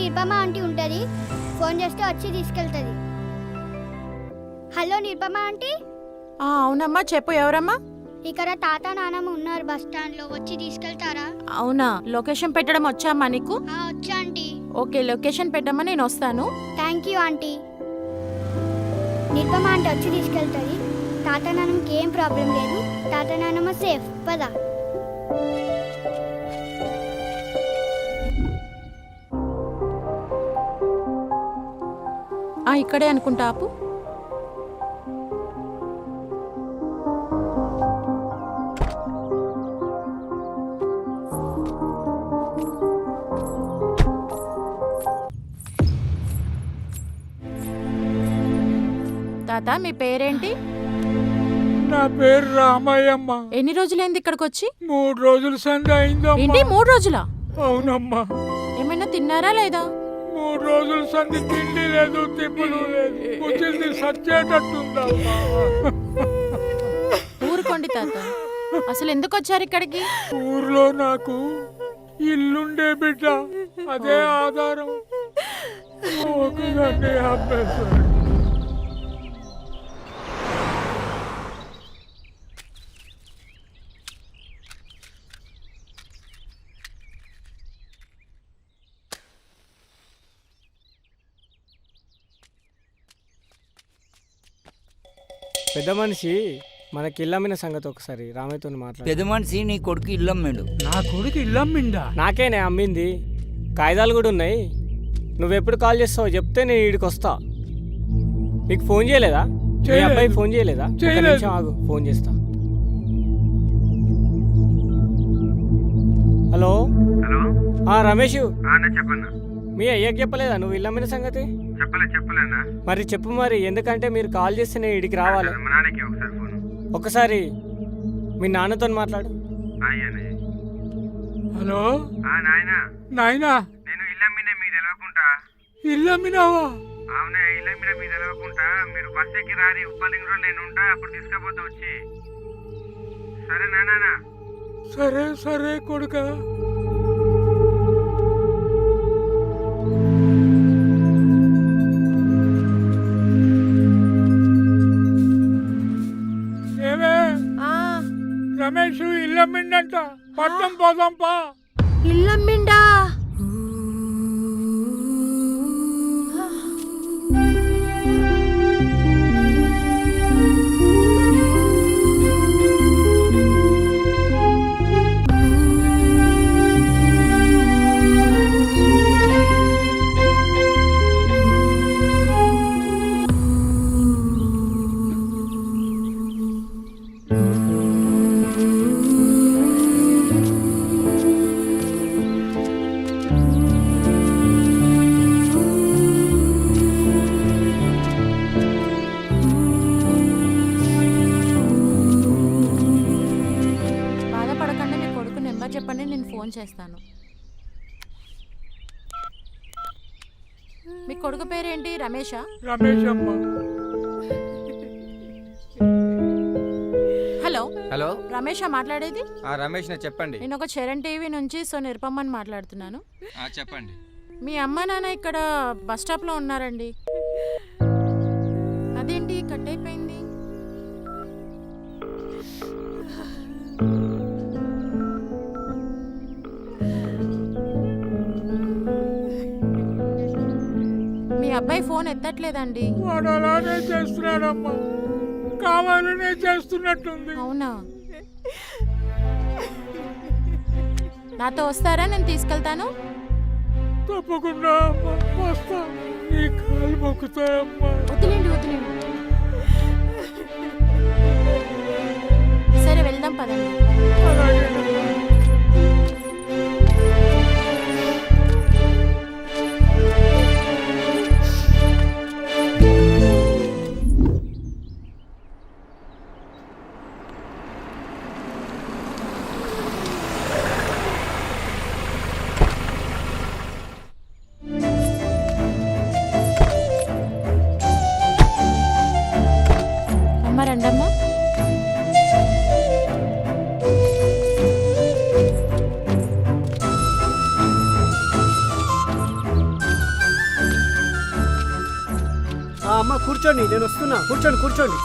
Nirupama aunty ఉంటుంది, phone చేస్తే వచ్చి తీసుకెళ్తుంది. Hello Nirupama aunty. అవునమ్మా, చెప్పు. ఎవరమ్మా? ఇక్కడ తాత నానమ్మ ఉన్నారు బస్ స్టాండ్ లో, వచ్చి తీసుకెళ్తారా? అవునా, లొకేషన్ పెట్టడం వచ్చామ్మా నీకు? వచ్చా ఆంటీ. ఓకే, లొకేషన్ పెట్టమ్మా, నేను వస్తాను. Thank you aunty. Nirupama aunty వచ్చి తీసుకెళ్తుంది. తాత నానమ్మకి ఏం ప్రాబ్లం లేదు, తాత నానమ్మ సేఫ్. పదా. ఇక్కడే అనుకుంటా, ఆపు. తాత, మీ పేరేంటి? నా పేరు రామయ్యమ్మ. ఎన్ని రోజులైంది ఇక్కడికి వచ్చి? 3 రోజులు సంధి అయిందమ్మా. ఏంటి 3 రోజులా? అవునమ్మా. ఏమైనా తిన్నారా లేదా? 3 రోజులు సంధి తిండి లేదు, తిప్పులు లేదు, కూర్చుంది సచ్చేటట్టుందమ్మా. ఊరుకోండి తాత, అసలు ఎందుకు వచ్చారు ఇక్కడికి? ఊర్లో నాకు ఇల్లుండే బిడ్డ, అదే ఆధారం. ఒకదాన్ని అభ్యాసం. పెద్ద మనిషి మనకి ఇల్లమ్మిన సంగతి ఒకసారి రామయ్యతో మాట్లాడు. పెద్ద మనిషి నీ కొడుకు ఇల్లమ్మాడు. నా కొడుకు ఇల్లమ్మిండా? నాకేనే అమ్మింది, కాగితాలు కూడా ఉన్నాయి. నువ్వెప్పుడు కాల్ చేస్తావో చెప్తే నేను ఈడికి వస్తా. నీకు ఫోన్ చేయలేదా? మీ అబ్బాయి ఫోన్ చేయలేదా? ఒక్క నిమిషం ఆగు, ఫోన్ చేస్తా. హలో రమేష్, చెప్పన్నా. మీ అయ్యకి చెప్పలేదా నువ్వు ఇల్లమ్మిన సంగతి? చెప్పలేనా? మరి చెప్పు మరి, ఎందుకంటే మీరు కాల్ చేస్తే నేను ఇడికి రావాలి. మా నాన్నకి ఒకసారి ఫోన్. ఒకసారి మీ నాన్నతో మాట్లాడు. హలో నాయనా. నాయనా, నేను ఇల్లమ్మిన మీద తెలవకుండా. ఇల్లమ్మినావా? అవునే, ఇల్లమ్మిన మీద తెలవకుండా మీరు బస్ ఎక్కి రారి, ఉప్పలింగులో నేను ఉంటా, అప్పుడు తీసుకపోతా వచ్చి. సరే నానా? సరే సరే కొడుక. రమేష్ ఇల్లమ్మిండంట, పట్నం పోదాంపా. ఇల్లమ్మిండా? చెప్పండి, నేను ఫోన్ చేస్తాను. మీ కొడుకు పేరేంటి? రమేషా? రమేష్ అమ్మ. హలో హలో, రమేషా మాట్లాడేది? రమేష్, చెప్పండి. నేను ఒక చరణ్ టీవీ నుంచి నిర్పమ్మని మాట్లాడుతున్నాను. చెప్పండి. మీ అమ్మ నాన్న ఇక్కడ బస్ స్టాప్ లో ఉన్నారండి. అదేంటి కట్ అయిపోయింది? మీ అబ్బాయి ఫోన్ ఎత్తట్లేదండి. వాడు అలానే చేస్తున్నాడమ్మా, కావాలనే చేస్తున్నట్టుంది. అవునా? నాతో వస్తారా? నేను తీసుకెళ్తాను. తప్పకుండా అమ్మా, వస్తా. నీ కాలు మొక్కుతాయమ్మా. వదిలేండి. సరే వెళ్దాం పదండి. అలాగే. అమ్మ కూర్చోండి, నేను వస్తున్నా. కూర్చోండి.